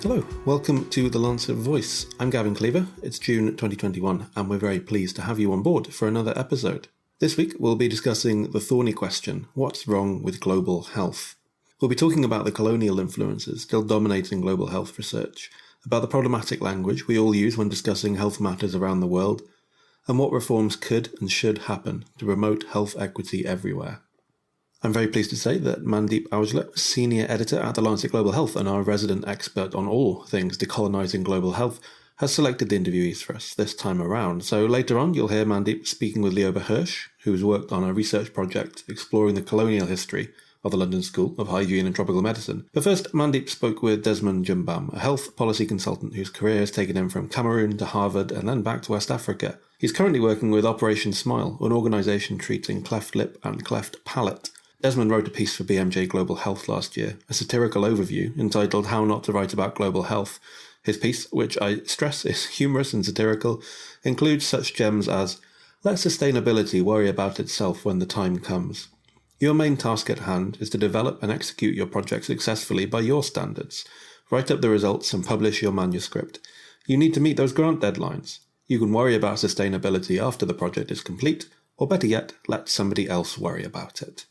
Hello, welcome to the Lancet Voice. I'm Gavin Cleaver. It's June 2021 and we're very pleased to have you on board for another episode. This week we'll be discussing the thorny question, what's wrong with global health? We'll be talking about the colonial influences still dominating global health research, about the problematic language we all use when discussing health matters around the world, and what reforms could and should happen to promote health equity everywhere. I'm very pleased to say that Mandip Aujla, Senior Editor at the Lancet Global Health and our resident expert on all things decolonising global health, has selected the interviewees for us this time around. So later on, you'll hear Mandip speaking with Lioba Hirsch, who's worked on a research project exploring the colonial history of the London School of Hygiene and Tropical Medicine. But first, Mandip spoke with Desmond Jumbam, a health policy consultant whose career has taken him from Cameroon to Harvard and then back to West Africa. He's currently working with Operation Smile, an organisation treating cleft lip and cleft palate. Desmond wrote a piece for BMJ Global Health last year, a satirical overview entitled How Not to Write About Global Health. His piece, which I stress is humorous and satirical, includes such gems as, "Let sustainability worry about itself when the time comes. Your main task at hand is to develop and execute your project successfully by your standards. Write up the results and publish your manuscript. You need to meet those grant deadlines. You can worry about sustainability after the project is complete, or better yet, let somebody else worry about it."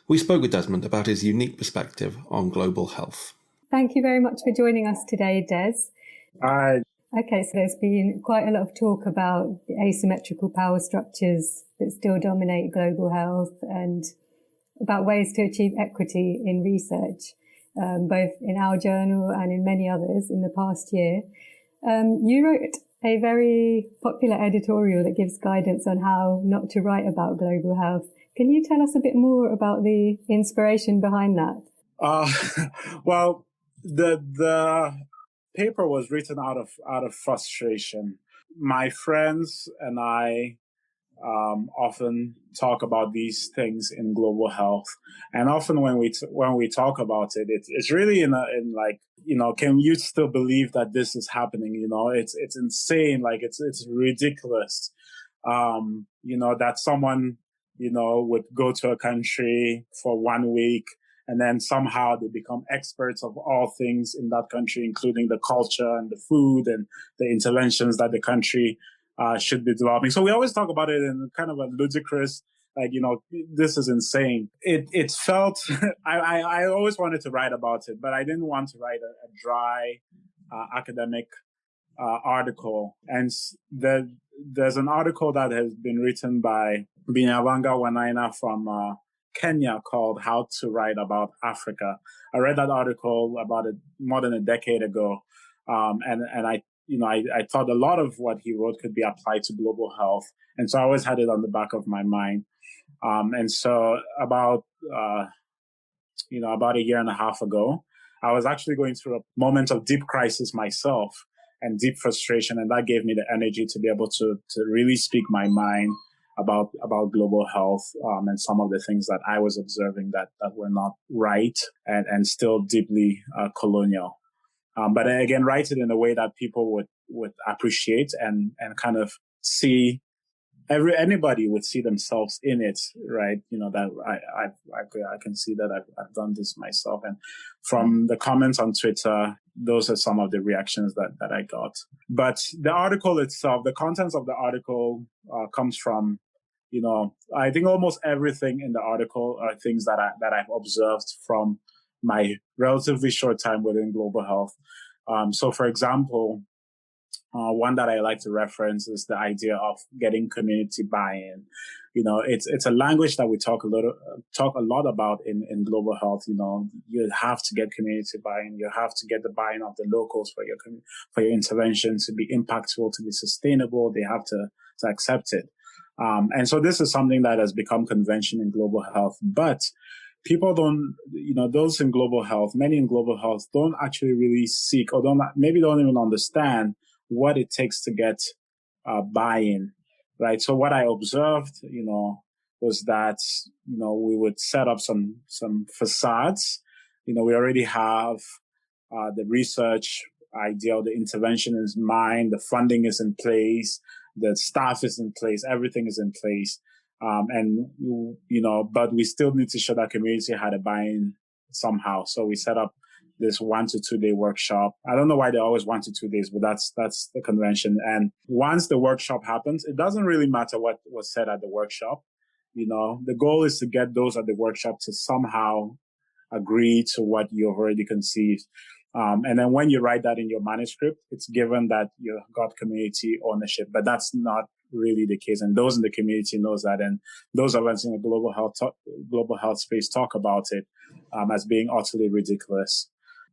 We spoke with Desmond about his unique perspective on global health. Thank you very much for joining us today, Des. Hi. Okay, so there's been quite a lot of talk about the asymmetrical power structures that still dominate global health and about ways to achieve equity in research, both in our journal and in many others in the past year. You wrote a very popular editorial that gives guidance on how not to write about global health. Can you tell us a bit more about the inspiration behind that? Well, the paper was written out of frustration. My friends and I often talk about these things in global health, and often when we talk about it, it's really in like, can you still believe that this is happening? It's insane, like it's ridiculous. That someone would go to a country for 1 week and then somehow they become experts of all things in that country, including the culture and the food and the interventions that the country should be developing. So we always talk about it in kind of a ludicrous, like, this is insane. It felt, I always wanted to write about it, but I didn't want to write a dry academic article. And there's an article that has been written by Binyavanga Wanaina from Kenya called How to Write About Africa. I read that article about more than a decade ago. And I thought a lot of what he wrote could be applied to global health. And so I always had it on the back of my mind. And so about a year and a half ago, I was actually going through a moment of deep crisis myself and deep frustration. And that gave me the energy to be able to really speak my mind about global health, and some of the things that I was observing that were not right and still deeply colonial. But again, write it in a way that people would appreciate and kind of see, anybody would see themselves in it, right? That I can see that I've done this myself. And from the comments on Twitter, those are some of the reactions that I got. But the article itself, the contents of the article comes from, I think almost everything in the article are things that I've observed from my relatively short time within global health. So for example, one that I like to reference is the idea of getting community buy-in. It's a language that we talk a lot about in global health. You have to get community buy-in. You have to get the buy-in of the locals for your intervention to be impactful, to be sustainable. They have to accept it. And so this is something that has become convention in global health, but people don't, those in global health, many in global health don't actually really seek or don't even understand what it takes to get buy-in, right? So what I observed, was that, we would set up some facades. We already have the research idea, the intervention is mine, the funding is in place, the staff is in place, everything is in place. But we still need to show that community had a buy-in somehow. So we set up this 1 to 2 day workshop. I don't know why they're always 1 to 2 days, but that's the convention. And once the workshop happens, it doesn't really matter what was said at the workshop. The goal is to get those at the workshop to somehow agree to what you've already conceived. And then when you write that in your manuscript, it's given that you've got community ownership, but that's not really the case. And those in the community knows that. And those of us in the global health space talk about it as being utterly ridiculous.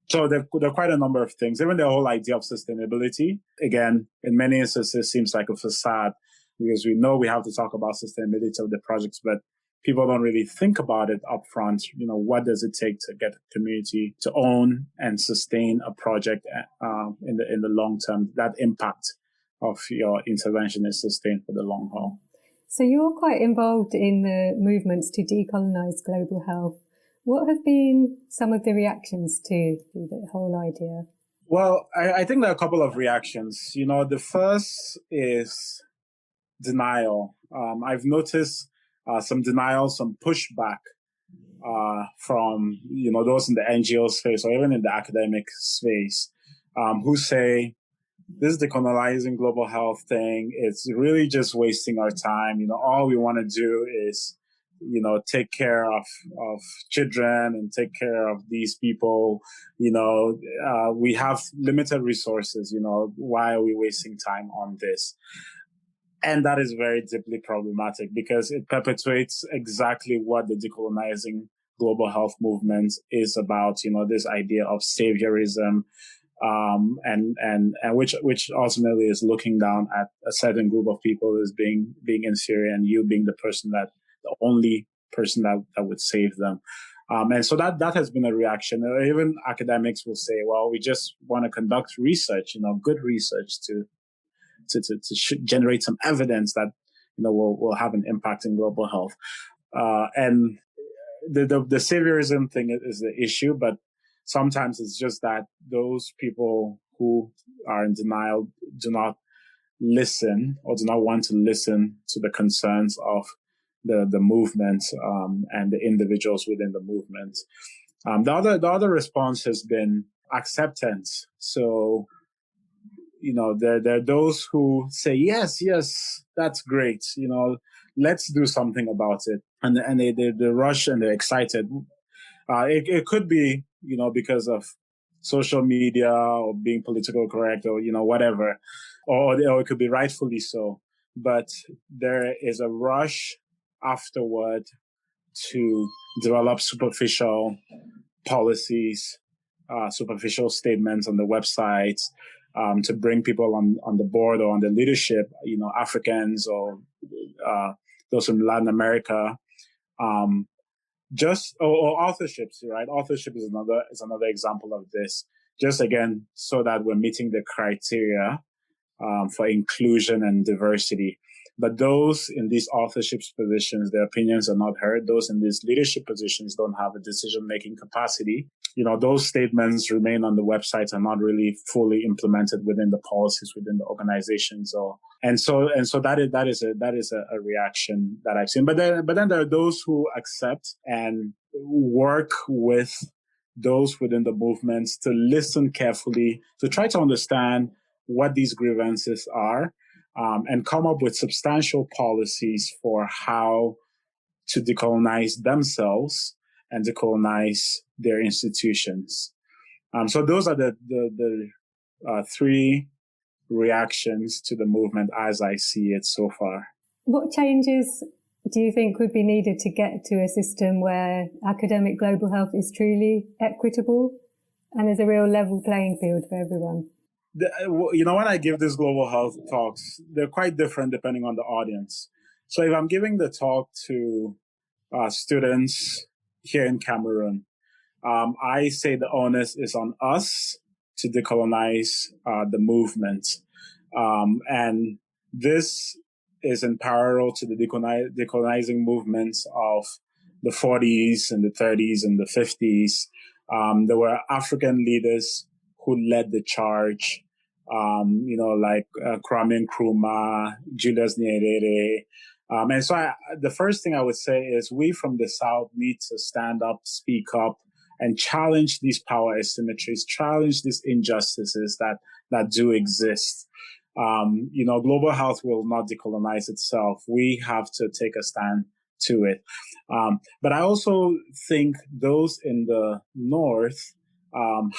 So there are quite a number of things. Even the whole idea of sustainability, again, in many instances seems like a facade, because we know we have to talk about sustainability of the projects, but people don't really think about it up front. What does it take to get a community to own and sustain a project in the long term? That impact of your intervention is sustained for the long haul. So you're quite involved in the movements to decolonize global health. What have been some of the reactions to the whole idea? Well, I think there are a couple of reactions. The first is denial. I've noticed some denial, some pushback from those in the NGO space or even in the academic space who say this decolonizing global health thing, it's really just wasting our time. All we want to do is take care of children and take care of these people. We have limited resources. Why are we wasting time on this? And that is very deeply problematic because it perpetuates exactly what the decolonizing global health movement is about. This idea of saviorism, and which ultimately is looking down at a certain group of people as being inferior, and you being the only person that would save them. And so that has been a reaction. Even academics will say, well, we just want to conduct research, good research to generate some evidence that, will have an impact in global health. And the saviorism thing is the issue, but sometimes it's just that those people who are in denial do not listen or do not want to listen to the concerns of the movement and the individuals within the movement. The other response has been acceptance. So, there are those who say, yes, that's great. Let's do something about it. And they rush and they're excited. It could be, because of social media or being political correct or, whatever, or it could be rightfully so. But there is a rush afterward to develop superficial policies, superficial statements on the websites, to bring people on the board or on the leadership, Africans or those from Latin America, or authorships, right? Authorship is another example of this. Just again, so that we're meeting the criteria for inclusion and diversity. But those in these authorship positions, their opinions are not heard. Those in these leadership positions don't have a decision-making capacity. Those statements remain on the websites and not really fully implemented within the policies within the organizations. And so that is a reaction that I've seen. But then there are those who accept and work with those within the movements to listen carefully, to try to understand what these grievances are, and come up with substantial policies for how to decolonize themselves and decolonize their institutions. So those are the three reactions to the movement as I see it so far. What changes do you think would be needed to get to a system where academic global health is truly equitable and there's a real level playing field for everyone? When I give these global health talks, they're quite different depending on the audience. So if I'm giving the talk to students here in Cameroon, I say the onus is on us to decolonize the movement. And this is in parallel to the decolonizing movements of the 40s and the 30s and the 50s. There were African leaders who led the charge, like Kwame Nkrumah, Julius Nyerere. And so the first thing I would say is we from the South need to stand up, speak up, and challenge these power asymmetries, challenge these injustices that do exist. Global health will not decolonize itself. We have to take a stand to it. But I also think those in the North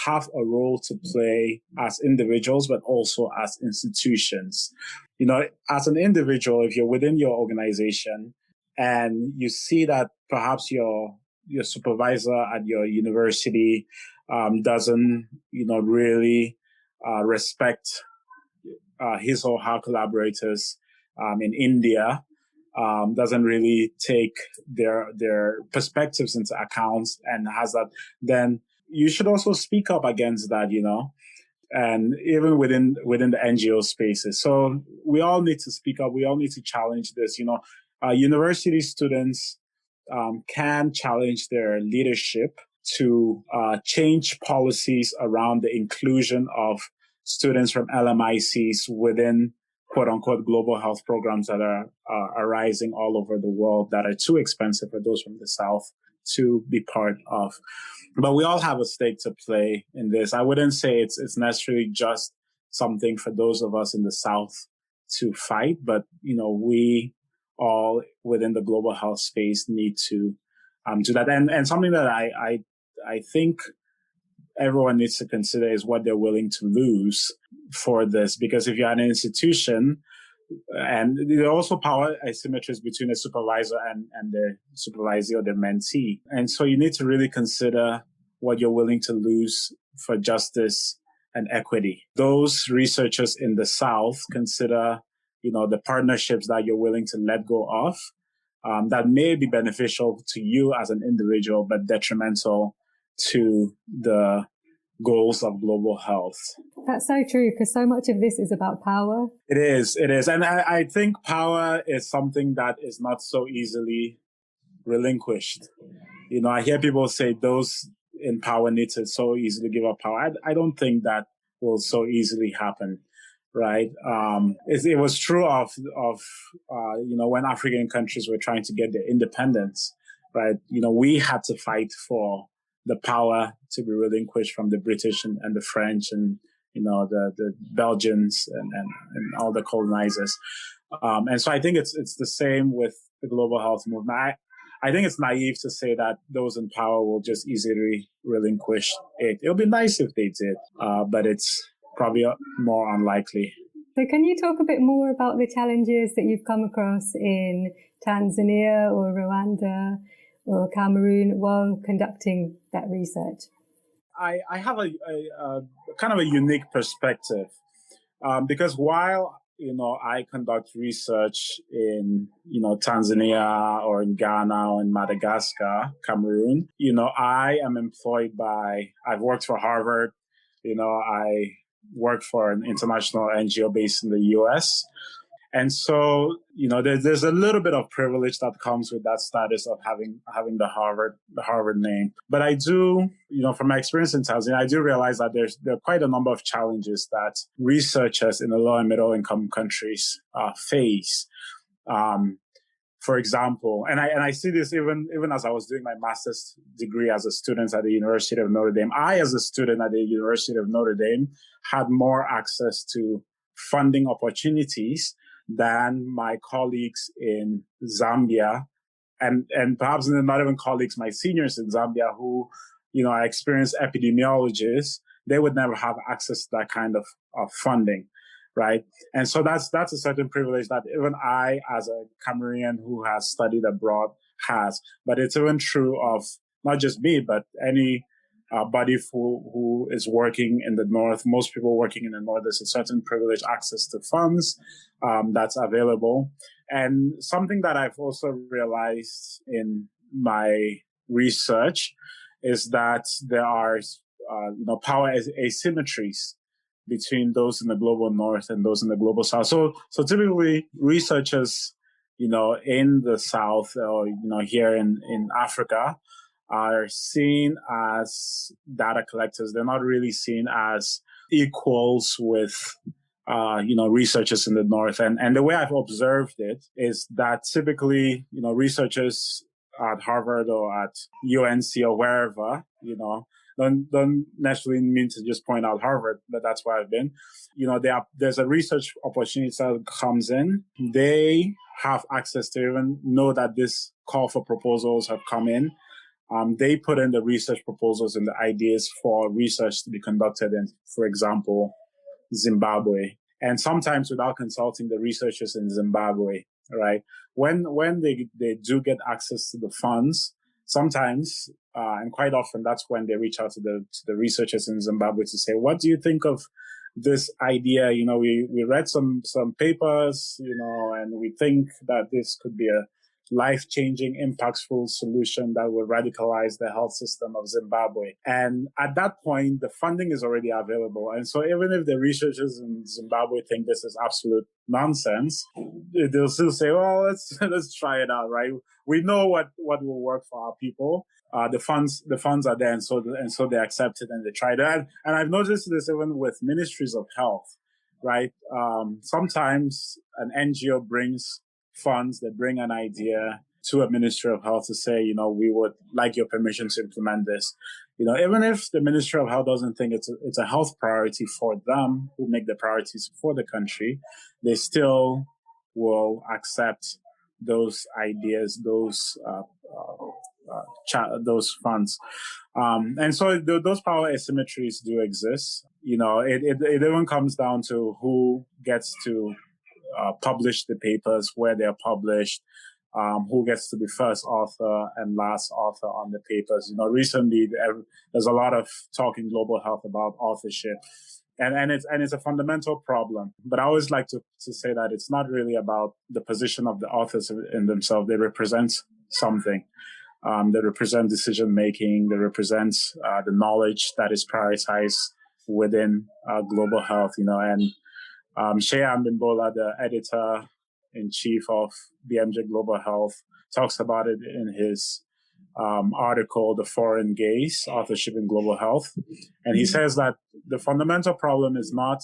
have a role to play as individuals, but also as institutions. As an individual, if you're within your organization and you see that perhaps your supervisor at your university doesn't, really respect his or her collaborators in India, doesn't really take their perspectives into account and has that, then you should also speak up against that, and even within the NGO spaces. So we all need to speak up. We all need to challenge this. University students can challenge their leadership to change policies around the inclusion of students from LMICs within quote unquote global health programs that are arising all over the world that are too expensive for those from the South to be part of. But we all have a stake to play in this. I wouldn't say it's necessarily just something for those of us in the South to fight, but we all within the global health space need to do that. And something that I think everyone needs to consider is what they're willing to lose for this. Because if you're an institution, and there are also power asymmetries between the supervisor and the supervisee or the mentee. And so you need to really consider what you're willing to lose for justice and equity. Those researchers in the South consider, the partnerships that you're willing to let go of that may be beneficial to you as an individual, but detrimental to the goals of global health. That's so true, because so much of this is about power. It is. And I think power is something that is not so easily relinquished. I hear people say those in power need to so easily give up power. I don't think that will so easily happen, right? It was true of when African countries were trying to get their independence, right? We had to fight for the power to be relinquished from the British and the French and, the Belgians and all the colonizers. And so I think it's the same with the global health movement. I think it's naive to say that those in power will just easily relinquish it. It'll be nice if they did, but it's probably more unlikely. So can you talk a bit more about the challenges that you've come across in Tanzania or Rwanda or Cameroon while conducting that research? I have a kind of a unique perspective because while I conduct research in Tanzania or in Ghana or in Madagascar, Cameroon, I am employed I've worked for Harvard, I work for an international NGO based in the US. And so, there's a little bit of privilege that comes with that status of having the Harvard name. But I do, from my experience in Tanzania, I do realize that there are quite a number of challenges that researchers in the low and middle income countries face. For example, and I see this even as I was doing my master's degree as a student at the University of Notre Dame. I, as a student at the University of Notre Dame, had more access to funding opportunities than my colleagues in Zambia, and perhaps not even colleagues, my seniors in Zambia who, are experienced epidemiologists. They would never have access to that kind of funding, right? And so that's a certain privilege that even I, as a Cameroonian who has studied abroad, has. But it's even true of not just me, but any body who is working in the North. Most people working in the North, there's a certain privileged access to funds that's available. And something that I've also realized in my research is that there are, power asymmetries between those in the global North and those in the global South. So typically researchers, in the South or, here in Africa, are seen as data collectors. They're not really seen as equals with, researchers in the North. And the way I've observed it is that typically, researchers at Harvard or at UNC or wherever, Don't necessarily mean to just point out Harvard, but that's where I've been. There's a research opportunity that comes in. They have access to even know that this call for proposals have come in. They put in the research proposals and the ideas for research to be conducted in, for example, Zimbabwe, and sometimes without consulting the researchers in Zimbabwe, right? When they do get access to the funds, sometimes and quite often that's when they reach out to the researchers in Zimbabwe to say, what do you think of this idea? We read some papers, and we think that this could be a life-changing, impactful solution that will radicalize the health system of Zimbabwe. And at that point, the funding is already available. And so even if the researchers in Zimbabwe think this is absolute nonsense, they'll still say, well, let's try it out, right? We know what will work for our people. The funds are there, and so they accept it and they try that. And I've noticed this even with ministries of health, right? Sometimes an NGO brings funds, they bring an idea to a Ministry of Health to say, we would like your permission to implement this. Even if the Ministry of Health doesn't think it's a health priority for them, who make the priorities for the country, they still will accept those ideas, those funds. And so those power asymmetries do exist. It even comes down to who gets to publish the papers, where they're published, who gets to be first author and last author on the papers. Recently there's a lot of talk in global health about authorship, and it's a fundamental problem. But I always like to say that it's not really about the position of the authors in themselves. They represent something. They represent decision making. They represent the knowledge that is prioritized within global health. And Shea Mbimbola, the editor-in-chief of BMJ Global Health, talks about it in his article, The Foreign Gaze, Authorship in Global Health. And he says that the fundamental problem is not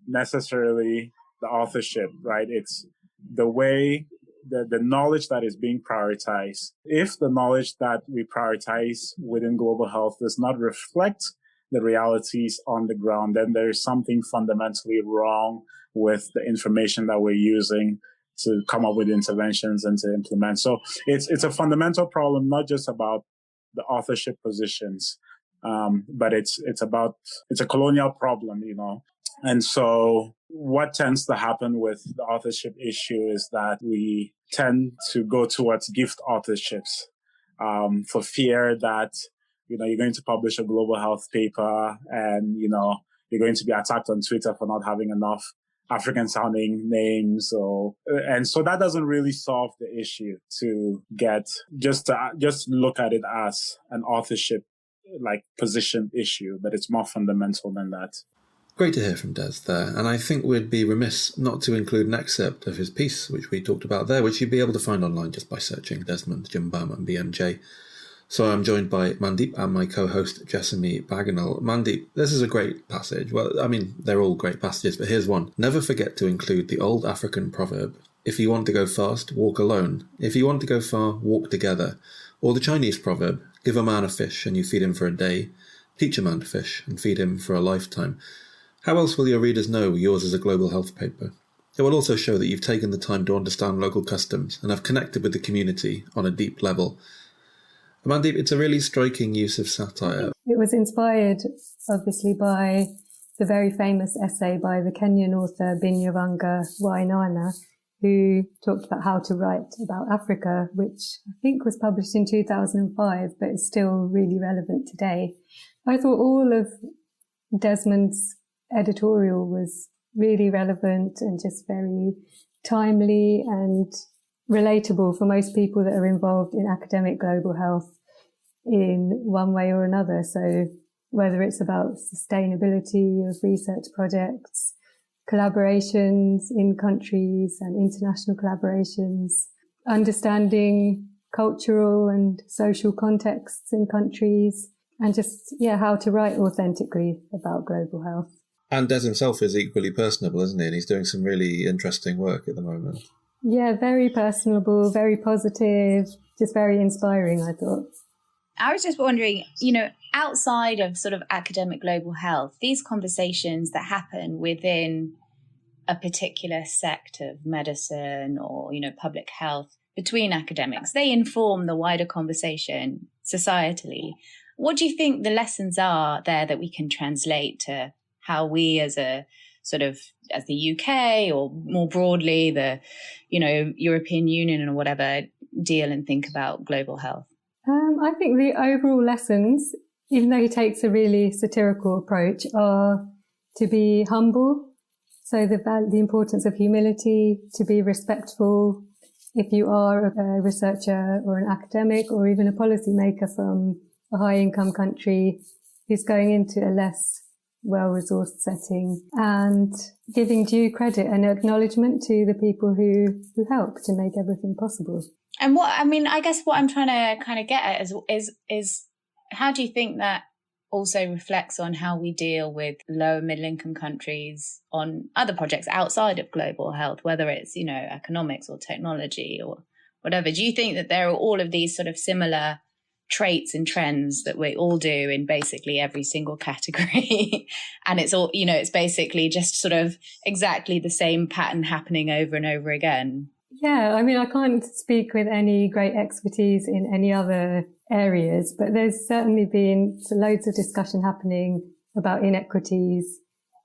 necessarily the authorship, right? It's the way, the knowledge that is being prioritized. If the knowledge that we prioritize within global health does not reflect the realities on the ground, then there is something fundamentally wrong with the information that we're using to come up with interventions and to implement. So it's a fundamental problem, not just about the authorship positions, but it's a colonial problem, And so what tends to happen with the authorship issue is that we tend to go towards gift authorships for fear that you're going to publish a global health paper and, you're going to be attacked on Twitter for not having enough African sounding names. And so that doesn't really solve the issue to just look at it as an authorship position issue, but it's more fundamental than that. Great to hear from Des there, and I think we'd be remiss not to include an excerpt of his piece, which we talked about there, which you'd be able to find online just by searching Desmond, Jumbam and BMJ. So I'm joined by Mandip and my co-host Jessamy Bagenal. Mandip, this is a great passage. Well, I mean, they're all great passages, but here's one. Never forget to include the old African proverb, if you want to go fast, walk alone. If you want to go far, walk together. Or the Chinese proverb, give a man a fish and you feed him for a day. Teach a man to fish and feed him for a lifetime. How else will your readers know yours is a global health paper? It will also show that you've taken the time to understand local customs and have connected with the community on a deep level. Mandip, it's a really striking use of satire. It was inspired, obviously, by the very famous essay by the Kenyan author Binyavanga Wainaina, who talked about how to write about Africa, which I think was published in 2005, but is still really relevant today. I thought all of Desmond's editorial was really relevant and just very timely and relatable for most people that are involved in academic global health in one way or another. So whether it's about sustainability of research projects, collaborations in countries and international collaborations, understanding cultural and social contexts in countries, and just, how to write authentically about global health. And Des himself is equally personable, isn't he? And he's doing some really interesting work at the moment. Yeah, very outside of sort of academic global health, these conversations that happen within a particular sect of medicine or, public health between academics, they inform the wider conversation societally. What do you think the lessons are there that we can translate to how we as the UK or more broadly the, European Union or whatever deal and think about global health? I think the overall lessons, even though he takes a really satirical approach, are to be humble. So the importance of humility, to be respectful. If you are a researcher or an academic or even a policymaker from a high-income country who's going into a less well-resourced setting, and giving due credit and acknowledgement to the people who help to make everything possible. And I guess what I'm trying to kind of get at is how do you think that also reflects on how we deal with lower middle income countries on other projects outside of global health, whether it's, economics or technology or whatever? Do you think that there are all of these sort of similar traits and trends that we all do in basically every single category? And it's all, it's basically just sort of exactly the same pattern happening over and over again? Yeah, I can't speak with any great expertise in any other areas, but there's certainly been loads of discussion happening about inequities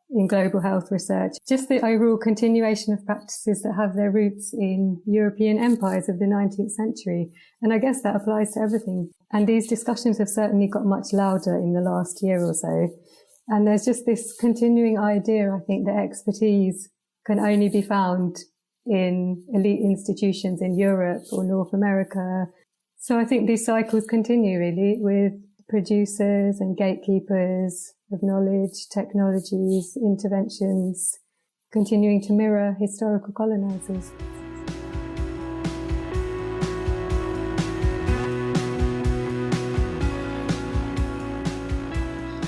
in global health research. Just the overall continuation of practices that have their roots in European empires of the 19th century. And I guess that applies to everything. And these discussions have certainly got much louder in the last year or so. And there's just this continuing idea, I think, that expertise can only be found in elite institutions in Europe or North America. So I think these cycles continue really with producers and gatekeepers of knowledge, technologies, interventions, continuing to mirror historical colonizers.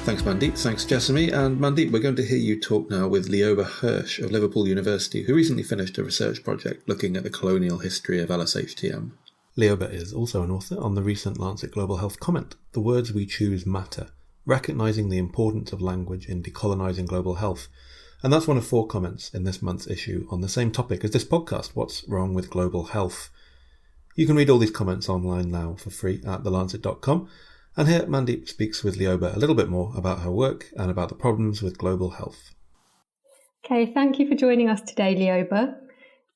Thanks, Mandip. Thanks, Jessamy. And Mandip, we're going to hear you talk now with Lioba Hirsch of Liverpool University, who recently finished a research project looking at the colonial history of LSHTM. Lioba is also an author on the recent Lancet Global Health comment, "The Words We Choose Matter, Recognising the Importance of Language in Decolonising Global Health." And that's one of 4 comments in this month's issue on the same topic as this podcast, What's Wrong with Global Health. You can read all these comments online now for free at thelancet.com. And here Mandip speaks with Lioba a little bit more about her work and about the problems with global health. Okay, thank you for joining us today, Lioba.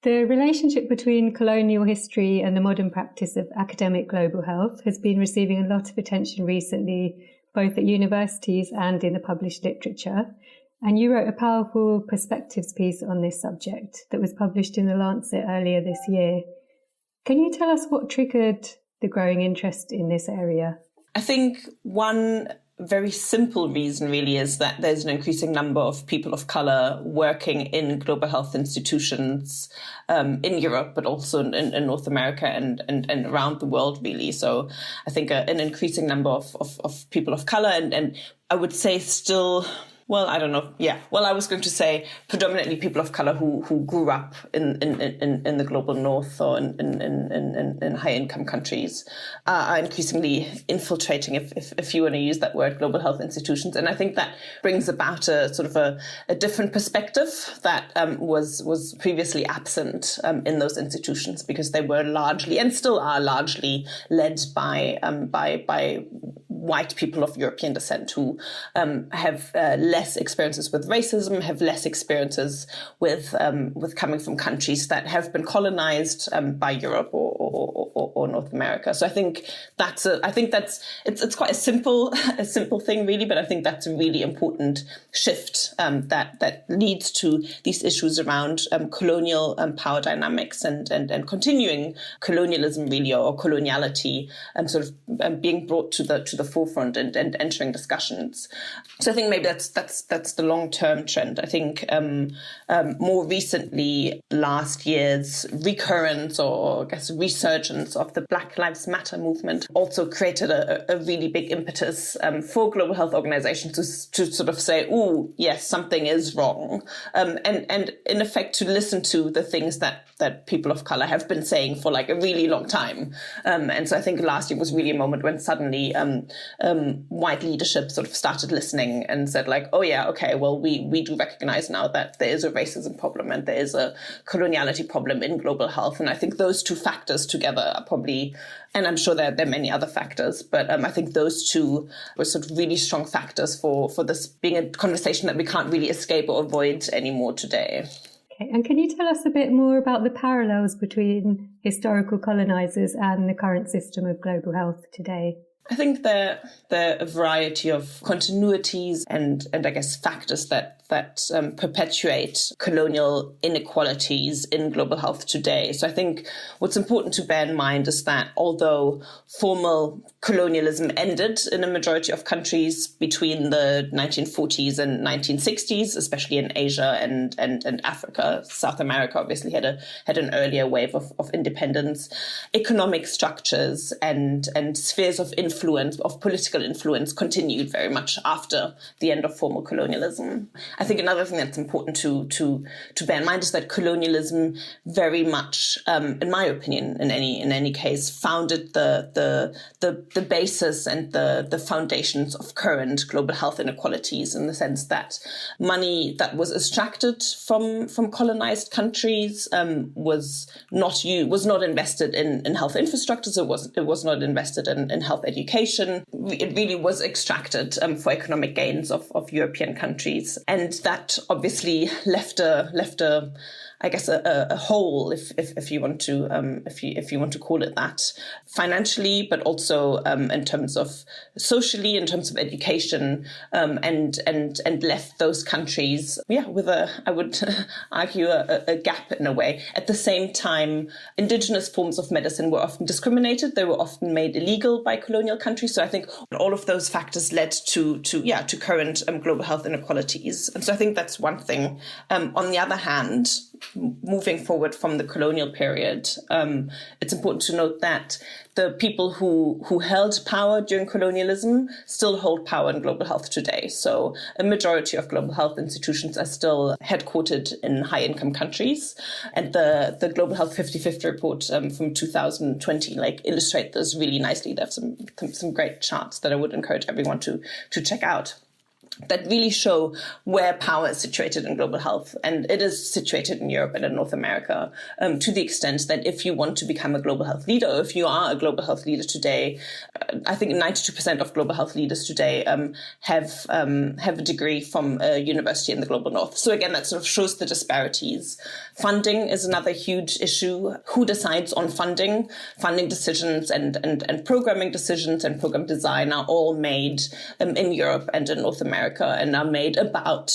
The relationship between colonial history and the modern practice of academic global health has been receiving a lot of attention recently, both at universities and in the published literature. And you wrote a powerful perspectives piece on this subject that was published in the Lancet earlier this year. Can you tell us what triggered the growing interest in this area? I think one very simple reason really is that there's an increasing number of people of colour working in global health institutions in Europe, but also in North America and around the world, really. So I think an increasing number of people of colour and I would say still... Well, I don't know. Yeah. Well, I was going to say predominantly people of color who grew up in the global north or in high income countries are increasingly infiltrating, if you want to use that word, global health institutions. And I think that brings about a sort of a different perspective that was previously absent in those institutions, because they were largely and still are largely led by white people of European descent who have less experiences with racism, have less experiences with coming from countries that have been colonized by Europe or North America. So I think it's quite a simple thing really, but I think that's a really important shift that leads to these issues around colonial power dynamics and continuing colonialism really, or coloniality, sort of being brought to the forefront and entering discussions. So I think maybe that's the long-term trend. I think more recently, last year's recurrence or I guess resurgence of the Black Lives Matter movement also created a really big impetus for global health organizations to sort of say, "Ooh, yes, something is wrong," and in effect to listen to the things that people of color have been saying for like a really long time. And so I think last year was really a moment when suddenly white leadership sort of started listening and said like, oh yeah, okay, well, we do recognize now that there is a racism problem and there is a coloniality problem in global health. And I think those two factors together are probably, and I'm sure there are many other factors, but I think those two were sort of really strong factors for this being a conversation that we can't really escape or avoid anymore today. Okay, and can you tell us a bit more about the parallels between historical colonizers and the current system of global health today? I think there are a variety of continuities and I guess factors that perpetuate colonial inequalities in global health today. So I think what's important to bear in mind is that although formal colonialism ended in a majority of countries between the 1940s and 1960s, especially in Asia and Africa, South America obviously had an earlier wave of independence, economic structures and spheres of influence, of political influence, continued very much after the end of formal colonialism. I think another thing that's important to bear in mind is that colonialism very much, in my opinion, in any case, founded the basis and the foundations of current global health inequalities, in the sense that money that was extracted from colonized countries was not invested in health infrastructures. It was not invested in health education. It really was extracted for economic gains of European countries, and that obviously left a I guess a hole, if you want to call it that, financially, but also in terms of socially, in terms of education, and left those countries, with I would argue a gap in a way. At the same time, indigenous forms of medicine were often discriminated; they were often made illegal by colonial countries. So I think all of those factors led to current global health inequalities, and so I think that's one thing. On the other hand, moving forward from the colonial period, it's important to note that the people who held power during colonialism still hold power in global health today. So a majority of global health institutions are still headquartered in high-income countries. And the Global Health 50/50 report from 2020 illustrate this really nicely. They have some great charts that I would encourage everyone to check out, that really show where power is situated in global health. And it is situated in Europe and in North America, to the extent that if you want to become a global health leader, or if you are a global health leader today, I think 92% of global health leaders today have a degree from a university in the global north. So again, that sort of shows the disparities. Funding is another huge issue. Who decides on funding? Funding decisions and programming decisions and program design are all made in Europe and in North America, and are made about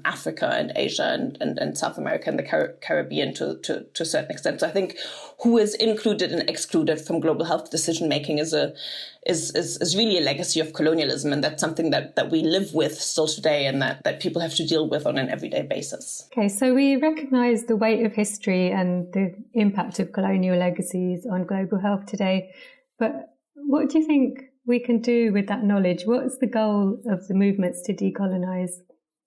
Africa and Asia and South America and the Caribbean to a certain extent. So I think who is included and excluded from global health decision making is really a legacy of colonialism, and that's something that we live with still today, and that people have to deal with on an everyday basis. Okay, so we recognise the weight of history and the impact of colonial legacies on global health today, but what do you think we can do with that knowledge? What's the goal of the movements to decolonise?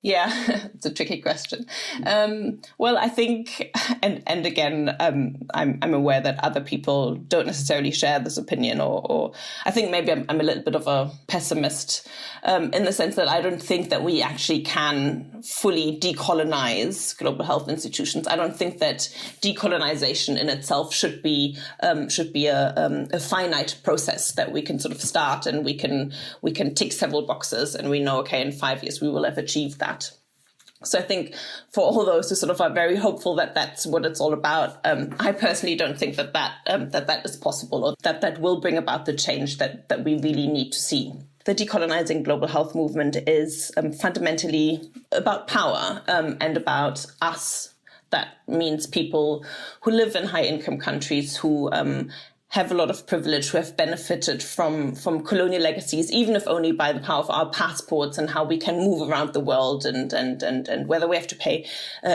Yeah, it's a tricky question. Well, I think, and again, I'm aware that other people don't necessarily share this opinion, or I think maybe I'm a little bit of a pessimist in the sense that I don't think that we actually can fully decolonize global health institutions. I don't think that decolonization in itself should be a finite process that we can sort of start and we can tick several boxes and we know, okay, in 5 years we will have achieved that. So I think for all those who sort of are very hopeful that that's what it's all about, I personally don't think that is possible, or that will bring about the change that we really need to see. The decolonizing global health movement is fundamentally about power and about us. That means people who live in high-income countries who have a lot of privilege, who have benefited from colonial legacies, even if only by the power of our passports and how we can move around the world and whether we have to pay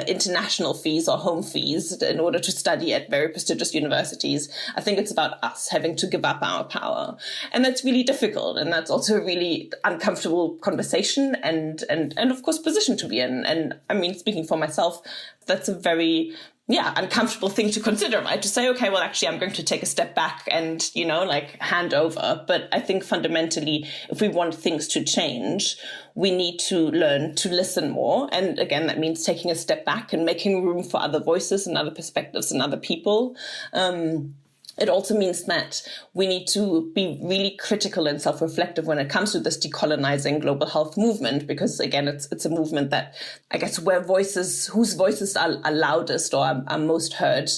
international fees or home fees in order to study at very prestigious universities. I think it's about us having to give up our power. And that's really difficult. And that's also a really uncomfortable conversation and of course, position to be in. And I mean, speaking for myself, that's a very uncomfortable thing to consider, right? To say, okay, well, actually, I'm going to take a step back and, hand over. But I think fundamentally, if we want things to change, we need to learn to listen more. And again, that means taking a step back and making room for other voices and other perspectives and other people. It also means that we need to be really critical and self-reflective when it comes to this decolonizing global health movement, because again, it's a movement that I guess whose voices are loudest or are most heard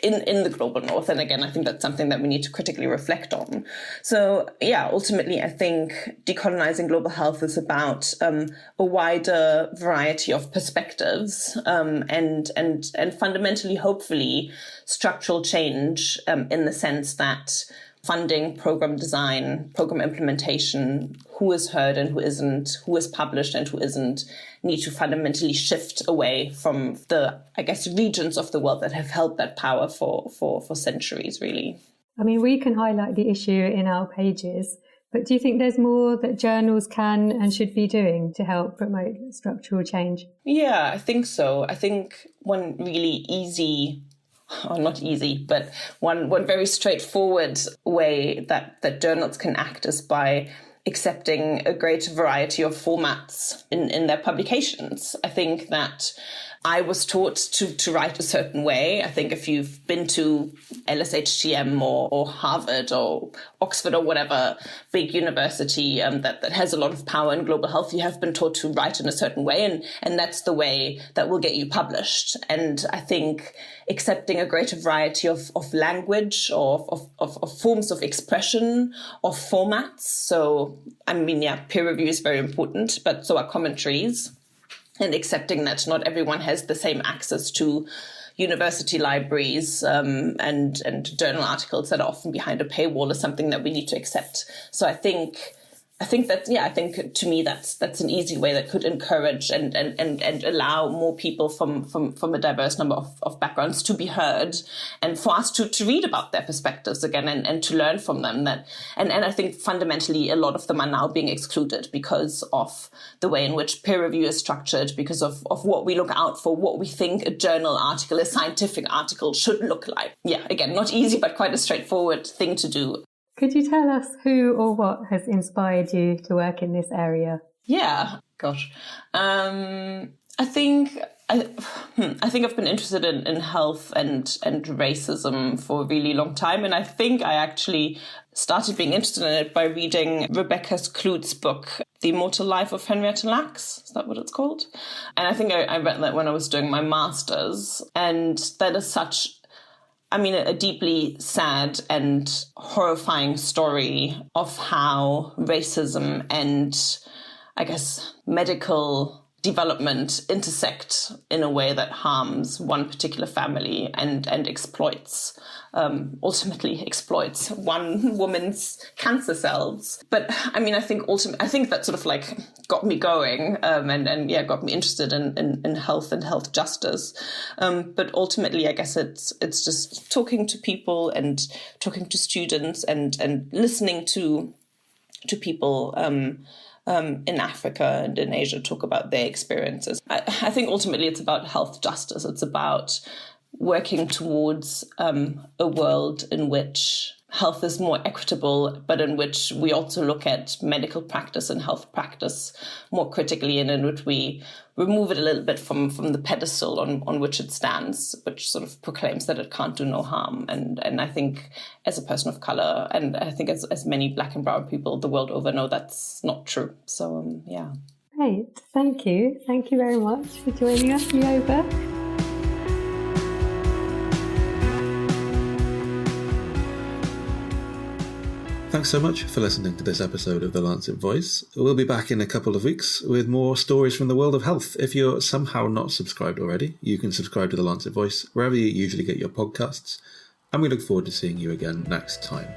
in the global north. And again, I think that's something that we need to critically reflect on. So ultimately, I think decolonizing global health is about a wider variety of perspectives and fundamentally, hopefully, structural change in the sense that funding, program design, program implementation, who is heard and who isn't, who is published and who isn't, need to fundamentally shift away from the, I guess, regions of the world that have held that power for centuries, really. I mean, we can highlight the issue in our pages, but do you think there's more that journals can and should be doing to help promote structural change? Yeah, I think so. I think one really easy, or not easy, but one very straightforward way that journals can act is by accepting a great variety of formats in their publications. I think that I was taught to write a certain way. I think if you've been to LSHTM or Harvard or Oxford or whatever big university that has a lot of power in global health, you have been taught to write in a certain way, and that's the way that will get you published. And I think accepting a greater variety of language or of forms of expression, of formats. So, I mean, peer review is very important, but so are commentaries. And accepting that not everyone has the same access to university libraries and journal articles that are often behind a paywall is something that we need to accept. So I think that, to me, that's an easy way that could encourage and allow more people from a diverse number of backgrounds to be heard, and for us to read about their perspectives again and to learn from them. And I think fundamentally a lot of them are now being excluded because of the way in which peer review is structured, because of what we look out for, what we think a journal article, a scientific article should look like. Yeah, again, not easy, but quite a straightforward thing to do. Could you tell us who or what has inspired you to work in this area? Yeah, gosh. I think I've been interested in health and racism for a really long time. And I think I actually started being interested in it by reading Rebecca Skloot's book, The Immortal Life of Henrietta Lacks. Is that what it's called? And I think I read that when I was doing my master's. And that is such, a deeply sad and horrifying story of how racism and, I guess, medical development intersect in a way that harms one particular family and ultimately exploits one woman's cancer cells. But I think that sort of like got me going and got me interested in health and health justice. But ultimately, I guess it's just talking to people and talking to students and listening to people in Africa and in Asia talk about their experiences. I think ultimately it's about health justice. It's about working towards a world in which health is more equitable, but in which we also look at medical practice and health practice more critically, and in which we remove it a little bit from the pedestal on which it stands, which sort of proclaims that it can't do no harm. And I think as a person of colour, and I think as many Black and brown people the world over know, that's not true. So, yeah. Great. Thank you. Thank you very much for joining us, Lioba. Thanks so much for listening to this episode of the Lancet Voice. We'll be back in a couple of weeks with more stories from the world of health. If you're somehow not subscribed already, you can subscribe to the Lancet Voice wherever you usually get your podcasts. And we look forward to seeing you again next time.